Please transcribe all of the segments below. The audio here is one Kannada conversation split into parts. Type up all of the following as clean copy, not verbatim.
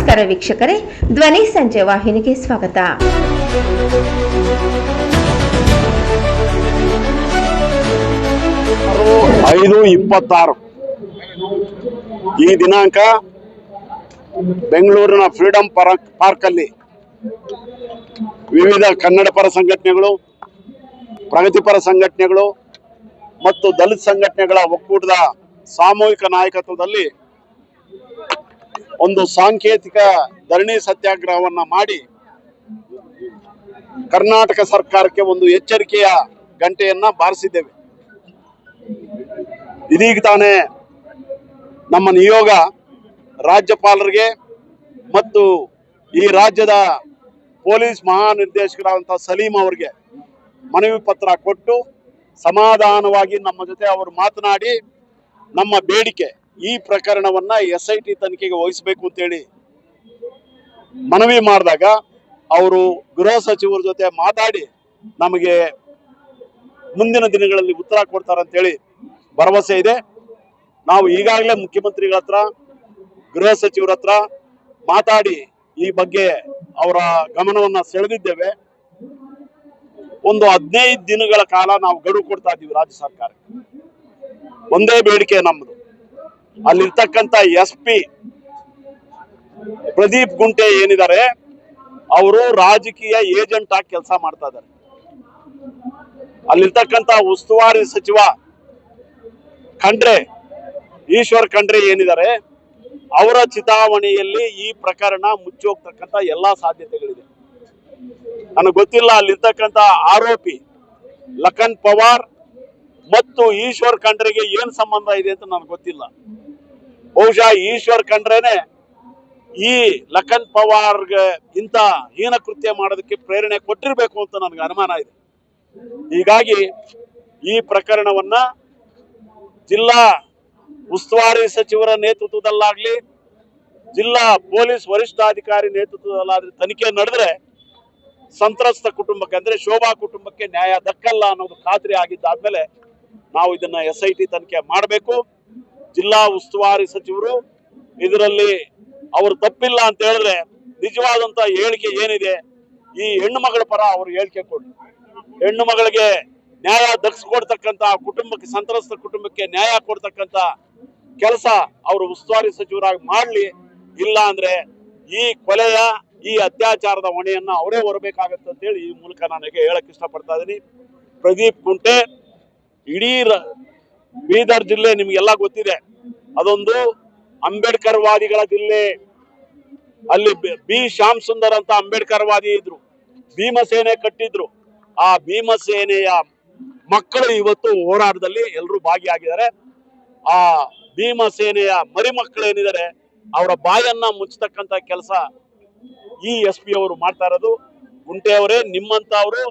ನಮಸ್ಕಾರ ವೀಕ್ಷಕರೇ, ಧ್ವನಿ ಸಂಜೆ ವಾಹಿನಿಗೆ ಸ್ವಾಗತ. ಐದು 26 ಈ ದಿನಾಂಕ ಬೆಂಗಳೂರಿನ ಫ್ರೀಡಂ ಪಾರ್ಕ್ ಅಲ್ಲಿ ವಿವಿಧ ಕನ್ನಡ ಪರ ಸಂಘಟನೆಗಳು, ಪ್ರಗತಿಪರ ಸಂಘಟನೆಗಳು ಮತ್ತು ದಲಿತ ಸಂಘಟನೆಗಳ ಒಕ್ಕೂಟದ ಸಾಮೂಹಿಕ ನಾಯಕತ್ವದಲ್ಲಿ ಒಂದು ಸಾಂಕೇತಿಕ ಧರಣಿ ಸತ್ಯಾಗ್ರಹವನ್ನ ಮಾಡಿ ಕರ್ನಾಟಕ ಸರ್ಕಾರಕ್ಕೆ ಒಂದು ಎಚ್ಚರಿಕೆಯ ಗಂಟೆಯನ್ನ ಬಾರಿಸಿದ್ದೇವೆ. ಇದೀಗ ತಾನೇ ನಮ್ಮ ನಿಯೋಗ ರಾಜ್ಯಪಾಲರಿಗೆ ಮತ್ತು ಈ ರಾಜ್ಯದ ಪೊಲೀಸ್ ಮಹಾನಿರ್ದೇಶಕರಾದಂತಹ ಸಲೀಂ ಅವರಿಗೆ ಮನವಿ ಪತ್ರ ಕೊಟ್ಟು ಸಮಾಧಾನವಾಗಿ ನಮ್ಮ ಜೊತೆ ಅವರು ಮಾತನಾಡಿ ನಮ್ಮ ಬೇಡಿಕೆ ಈ ಪ್ರಕರಣವನ್ನ SIT ತನಿಖೆಗೆ ವಹಿಸಬೇಕು ಅಂತೇಳಿ ಮನವಿ ಮಾಡಿದಾಗ ಅವರು ಗೃಹ ಸಚಿವರ ಜೊತೆ ಮಾತಾಡಿ ನಮಗೆ ಮುಂದಿನ ದಿನಗಳಲ್ಲಿ ಉತ್ತರ ಕೊಡ್ತಾರಂತೇಳಿ ಭರವಸೆ ಇದೆ. ನಾವು ಈಗಾಗಲೇ ಮುಖ್ಯಮಂತ್ರಿಗಳ ಹತ್ರ, ಗೃಹ ಸಚಿವರ ಹತ್ರ ಮಾತಾಡಿ ಈ ಬಗ್ಗೆ ಅವರ ಗಮನವನ್ನ ಸೆಳೆದಿದ್ದೇವೆ. ಒಂದು 15 ದಿನಗಳ ಕಾಲ ನಾವು ಗಡುವು ಕೊಡ್ತಾ ಇದ್ದೀವಿ ರಾಜ್ಯ ಸರ್ಕಾರಕ್ಕೆ. ಒಂದೇ ಬೇಡಿಕೆ ನಮ್ಮದು, ಅಲ್ಲಿರ್ತಕ್ಕಂಥ SP ಪ್ರದೀಪ್ ಗುಂಟೆ ಏನಿದ್ದಾರೆ ಅವರು ರಾಜಕೀಯ ಏಜೆಂಟ್ ಆಗಿ ಕೆಲಸ ಮಾಡ್ತಾ ಇದ್ದಾರೆ. ಅಲ್ಲಿರ್ತಕ್ಕಂಥ ಉಸ್ತುವಾರಿ ಸಚಿವ ಈಶ್ವರ್ ಖಂಡ್ರೆ ಏನಿದ್ದಾರೆ ಅವರ ಚಿತಾವಣೆಯಲ್ಲಿ ಈ ಪ್ರಕರಣ ಮುಚ್ಚೋಗ್ತಕ್ಕಂಥ ಎಲ್ಲಾ ಸಾಧ್ಯತೆಗಳಿದೆ. ನನಗೆ ಗೊತ್ತಿಲ್ಲ ಅಲ್ಲಿರ್ತಕ್ಕಂಥ ಆರೋಪಿ ಲಖನ್ ಪವಾರ್ ಮತ್ತು ಈಶ್ವರ್ ಖಂಡ್ರೆಗೆ ಏನ್ ಸಂಬಂಧ ಇದೆ ಅಂತ ನನಗೆ ಗೊತ್ತಿಲ್ಲ. ಬಹುಶಃ ಈಶ್ವರ್ ಖಂಡ್ರೆನೆ ಈ ಲಖನ್ ಪವಾರ್ಗೆ ಇಂಥ ಹೀನ ಕೃತ್ಯ ಮಾಡೋದಕ್ಕೆ ಪ್ರೇರಣೆ ಕೊಟ್ಟಿರ್ಬೇಕು ಅಂತ ನನಗೆ ಅನುಮಾನ ಇದೆ. ಹೀಗಾಗಿ ಈ ಪ್ರಕರಣವನ್ನ ಜಿಲ್ಲಾ ಉಸ್ತುವಾರಿ ಸಚಿವರ ನೇತೃತ್ವದಲ್ಲಾಗ್ಲಿ, ಜಿಲ್ಲಾ ಪೊಲೀಸ್ ವರಿಷ್ಠಾಧಿಕಾರಿ ನೇತೃತ್ವದಲ್ಲಾದ್ರೆ ತನಿಖೆ ನಡೆದ್ರೆ ಸಂತ್ರಸ್ತ ಕುಟುಂಬಕ್ಕೆ ಅಂದ್ರೆ ಶೋಭಾ ಕುಟುಂಬಕ್ಕೆ ನ್ಯಾಯ ದಕ್ಕಲ್ಲ ಅನ್ನೋದು ಖಾತ್ರಿ ಆಗಿದ್ದಾದ್ಮೇಲೆ ನಾವು ಇದನ್ನ SIT ತನಿಖೆ ಮಾಡಬೇಕು. ಜಿಲ್ಲಾ ಉಸ್ತುವಾರಿ ಸಚಿವರು ಇದರಲ್ಲಿ ಅವರು ತಪ್ಪಿಲ್ಲ ಅಂತ ಹೇಳಿದ್ರೆ ನಿಜವಾದಂತ ಹೇಳಿಕೆ ಏನಿದೆ, ಈ ಹೆಣ್ಣು ಮಗಳ ಪರ ಅವರು ಹೇಳಿಕೆ ಕೊಡಿ. ಹೆಣ್ಣು ಮಗಳಿಗೆ ನ್ಯಾಯ ದಕ್ಕಿಸ್ಕೊಡ್ತಕ್ಕಂತ ಕುಟುಂಬಕ್ಕೆ, ಸಂತ್ರಸ್ತ ಕುಟುಂಬಕ್ಕೆ ನ್ಯಾಯ ಕೊಡ್ತಕ್ಕಂತ ಕೆಲಸ ಅವರು ಉಸ್ತುವಾರಿ ಸಚಿವರಾಗಿ ಮಾಡ್ಲಿ. ಇಲ್ಲ ಅಂದ್ರೆ ಈ ಕೊಲೆಯ, ಈ ಅತ್ಯಾಚಾರದ ಹೊಣೆಯನ್ನ ಅವರೇ ಹೊರಬೇಕಾಗತ್ತೆ ಅಂತ ಹೇಳಿ ಈ ಮೂಲಕ ನನಗೆ ಹೇಳಕ್ ಇಷ್ಟಪಡ್ತಾ ಇದೀನಿ. ಪ್ರದೀಪ್ ಗುಂಟೆ ಇಡೀ ಬೀದರ್ ಜಿಲ್ಲೆ ನಿಮ್ಗೆಲ್ಲ ಗೊತ್ತಿದೆ, ಅದೊಂದು ಅಂಬೇಡ್ಕರ್ ವಾದಿಗಳ ಜಿಲ್ಲೆ. ಅಲ್ಲಿ ಬಿ ಶ್ಯಾಮ್ ಸುಂದರ್ ಅಂತ ಅಂಬೇಡ್ಕರ್ ವಾದಿ ಇದ್ರು, ಭೀಮಸೇನೆ ಕಟ್ಟಿದ್ರು. ಆ ಭೀಮಸೇನೆಯ ಮಕ್ಕಳು ಇವತ್ತು ಹೋರಾಟದಲ್ಲಿ ಎಲ್ಲರೂ ಭಾಗಿಯಾಗಿದ್ದಾರೆ. ಆ ಭೀಮಸೇನೆಯ ಮರಿ ಮಕ್ಕಳು ಏನಿದ್ದಾರೆ ಅವರ ಬಾಯನ್ನ ಮುಚ್ಚತಕ್ಕಂತ ಕೆಲಸ ಈ SP ಅವರು ಮಾಡ್ತಾ ಇರೋದು. ಗುಂಟೆ ಅವರೇ, ನಿಮ್ಮಂತ ಅವರು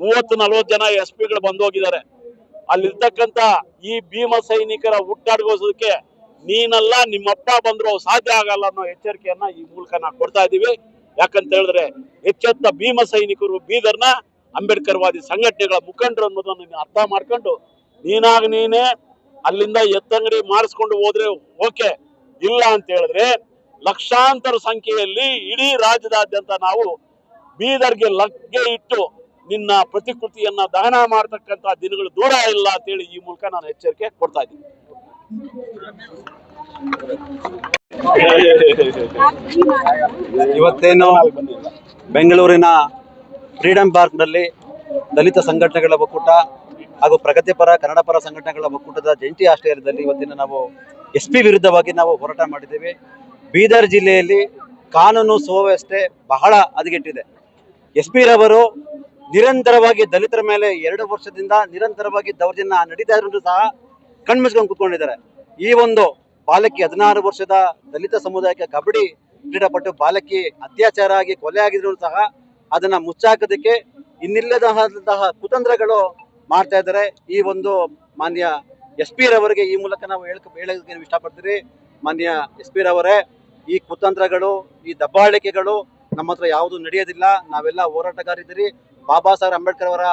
30-40 ಜನ SP ಗಳು ಬಂದೋಗಿದ್ದಾರೆ. ಅಲ್ಲಿರ್ತಕ್ಕಂಥ ಈ ಭೀಮ ಸೈನಿಕರ ಹುಟ್ಟಾಡ್ಗೋಸೋದಕ್ಕೆ ನೀನಲ್ಲ ನಿಮ್ಮಪ್ಪ ಬಂದ್ರು ಸಾಧ್ಯ ಆಗಲ್ಲ ಅನ್ನೋ ಎಚ್ಚರಿಕೆಯನ್ನ ಈ ಮೂಲಕ ನಾವು ಕೊಡ್ತಾ ಇದ್ದೀವಿ. ಯಾಕಂತ ಹೇಳಿದ್ರೆ ಎಚ್ಚೆತ್ತ ಭೀಮ ಸೈನಿಕರು ಬೀದರ್ನ ಅಂಬೇಡ್ಕರ್ ವಾದಿ ಸಂಘಟನೆಗಳ ಮುಖಂಡರು ಅನ್ನೋದನ್ನ ಅರ್ಥ ಮಾಡ್ಕೊಂಡು ನೀನೇ ಅಲ್ಲಿಂದ ಎತ್ತಂಗಡಿ ಮಾಡಿಸ್ಕೊಂಡು ಹೋದ್ರೆ ಓಕೆ, ಇಲ್ಲ ಅಂತ ಹೇಳಿದ್ರೆ ಲಕ್ಷಾಂತರ ಸಂಖ್ಯೆಯಲ್ಲಿ ಇಡೀ ರಾಜ್ಯದಾದ್ಯಂತ ನಾವು ಬೀದರ್ಗೆ ಲಗ್ಗೆ ಇಟ್ಟು ನಿನ್ನ ಪ್ರತಿಕೃತಿಯನ್ನ ದಹನ ಮಾಡತಕ್ಕಂತ ದಿನಗಳು ದೂರ ಇಲ್ಲ ಅಂತೇಳಿ ಈ ಮೂಲಕ ನಾನು ಎಚ್ಚರಿಕೆ ಕೊಡ್ತಾ ಇದ್ದೀನಿ. ಇವತ್ತೇನು ಬೆಂಗಳೂರಿನ ಫ್ರೀಡಂ ಪಾರ್ಕ್ ನಲ್ಲಿ ದಲಿತ ಸಂಘಟನೆಗಳ ಒಕ್ಕೂಟ ಹಾಗೂ ಪ್ರಗತಿಪರ ಕನ್ನಡ ಪರ ಸಂಘಟನೆಗಳ ಒಕ್ಕೂಟದ ಜಂಟಿ ಆಶ್ರಯದಲ್ಲಿ ಇವತ್ತಿನ ನಾವು SP ವಿರುದ್ಧವಾಗಿ ನಾವು ಹೋರಾಟ ಮಾಡಿದ್ದೇವೆ. ಬೀದರ್ ಜಿಲ್ಲೆಯಲ್ಲಿ ಕಾನೂನು ಸುವ್ಯವಸ್ಥೆ ಬಹಳ ಹದಗೆಟ್ಟಿದೆ. SP ರವರು ನಿರಂತರವಾಗಿ ದಲಿತರ ಮೇಲೆ 2 ವರ್ಷದಿಂದ ನಿರಂತರವಾಗಿ ದೌರ್ಜನ್ಯ ನಡೀತಾ ಇದ್ರು ಸಹ ಕಣ್ಮುಚ್ಕೊಂಡು ಕೂತ್ಕೊಂಡಿದ್ದಾರೆ. ಈ ಒಂದು ಬಾಲಕಿ 16 ವರ್ಷದ ದಲಿತ ಸಮುದಾಯಕ್ಕೆ ಕಬಡ್ಡಿ ಕ್ರೀಡಾಪಟು ಬಾಲಕಿ ಅತ್ಯಾಚಾರ ಆಗಿ ಕೊಲೆ ಆಗಿದ್ರು ಸಹ ಅದನ್ನ ಮುಚ್ಚಾಕೋದಕ್ಕೆ ಇನ್ನಿಲ್ಲದಂತಹ ಕುತಂತ್ರಗಳು ಮಾಡ್ತಾ ಇದ್ದಾರೆ. ಈ ಒಂದು ಮಾನ್ಯ SP ರವರಿಗೆ ಈ ಮೂಲಕ ನಾವು ಹೇಳಕ್ಕೆ ಇಷ್ಟಪಡ್ತೀವಿ. ಮಾನ್ಯ SP ರವರೇ, ಈ ಕುತಂತ್ರಗಳು, ಈ ದಬ್ಬಾಳಿಕೆಗಳು ನಮ್ಮ ಹತ್ರ ಯಾವುದು ನಡೆಯೋದಿಲ್ಲ. ನಾವೆಲ್ಲ ಹೋರಾಟಗಾರಿದ್ದೀರಿ. ಬಾಬಾ ಸಾಹೇಬ್ ಅಂಬೇಡ್ಕರ್ ಅವರ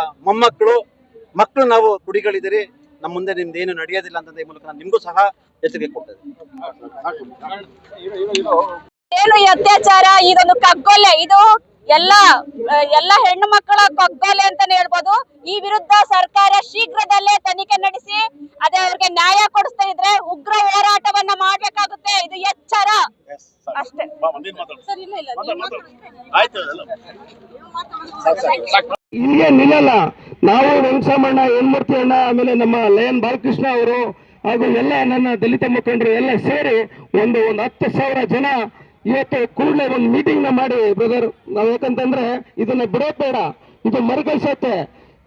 ಮಕ್ಕಳು ನಾವು ಕುಡಿಗಳಿದ್ದೀರಿ. ನಮ್ಮ ಮುಂದೆ ನಿಮ್ದೇನು ನಡೆಯೋದಿಲ್ಲ ಅಂತ ಈ ಮೂಲಕ ನಿಮಗೂ ಸಹ ಎಚ್ಚರಿಕೆ ಕೊಡ್ತಾ ಇದ್ದೀನಿ. ಏನು ಈ ಅತ್ಯಾಚಾರ, ಇದೊಂದು ಕಗ್ಗೊಲೆ, ಇದು ಎಲ್ಲ ಹೆಣ್ಣು ಮಕ್ಕಳ ಕಗ್ಗೊಲೆ ಅಂತಾನೆ ಹೇಳ್ಬೋದು. ಈ ವಿರುದ್ಧ ಸರ್ಕಾರ ಶೀಘ್ರದಲ್ಲೇ ತನಿಖೆ ನಡೆಸಿ ಅದೇ ಅವ್ರಿಗೆ ನ್ಯಾಯ ಕೊಡಿಸ್ತಾ ಇದ್ರೆ ಉಗ್ರ ಹೋರಾಟವನ್ನ ಮಾಡ್ಬೇಕಾಗುತ್ತೆ. ಇದು ಎಚ್ಚರ ಅಷ್ಟೇ. ಇಲ್ಲಿಗೆ ನಿಲ್ಲಲ್ಲ. ನಾವು ವೆಂಕಟರಮಣ, ಹೆಣ್ಮೂರ್ತಿ ಅಣ್ಣ, ಆಮೇಲೆ ನಮ್ಮ ಲಯನ್ ಬಾಲಕೃಷ್ಣ ಅವರು ಹಾಗೂ ಎಲ್ಲ ನನ್ನ ದಲಿತ ಮುಖಂಡರು ಎಲ್ಲ ಸೇರಿ ಒಂದು 10,000 ಜನ ಇವತ್ತು ಕೂಡಲೇ ಒಂದು ಮೀಟಿಂಗ್ ನ ಮಾಡಿ ಬ್ರದರ್, ನಾವ್ ಯಾಕಂತಂದ್ರೆ ಇದನ್ನ ಬಿಡೋದ್ ಬೇಡ, ಇದು ಮರುಕಳಿಸತ್ತೆ.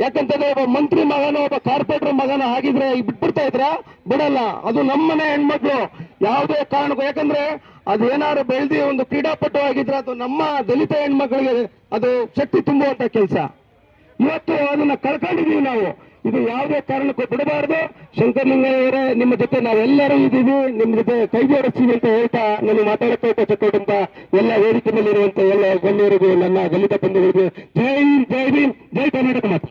ಯಾಕಂತಂದ್ರೆ ಒಬ್ಬ ಮಂತ್ರಿ ಮಗನ, ಒಬ್ಬ ಕಾರ್ಪೊರೇಟರ್ ಮಗನ ಆಗಿದ್ರೆ ಬಿಟ್ಬಿಡ್ತಾ ಇದ್ರ ಬಿಡಲ್ಲ. ಅದು ನಮ್ಮನೆ ಹೆಣ್ಮಕ್ಳು ಯಾವುದೇ ಕಾರಣಕ್ಕೂ, ಯಾಕಂದ್ರೆ ಅದೇನಾದ್ರು ಬೆಳೆದಿ ಒಂದು ಕ್ರೀಡಾಪಟು ಆಗಿದ್ರೆ ಅದು ನಮ್ಮ ದಲಿತ ಹೆಣ್ಮಕ್ಳಿಗೆ ಅದು ಶಕ್ತಿ ತುಂಬುವಂತ ಕೆಲಸ. ಇವತ್ತು ಅದನ್ನ ಕಳ್ಕೊಂಡಿದೀವಿ ನಾವು. ಇದು ಯಾವುದೇ ಕಾರಣಕ್ಕೂ ಬಿಡಬಾರ್ದು. ಶಂಕರಲಿಂಗಯ್ಯವರೇ, ನಿಮ್ಮ ಜೊತೆ ನಾವೆಲ್ಲರೂ ಇದ್ದೀವಿ, ನಿಮ್ಮ ಜೊತೆ ಕೈ ಜೋಡಿಸ್ತೀವಿ ಅಂತ ಹೇಳ್ತಾ ನನಗೆ ಮಾತಾಡಕ್ಕೆ ಅವಕಾಶ ಕೊಟ್ಟಂತ ಎಲ್ಲ ವೇದಿಕೆ ಮೇಲಿರುವಂತ ಎಲ್ಲ ಗಣ್ಯರಿಗೂ, ನನ್ನ ದಲಿತ ಬಂಧುಗಳಿಗೂ ಜೈ ಹಿಂದ್, ಜೈ ಭೀಮ್, ಜೈ ಕರ್ನಾಟಕ ಮಾತು.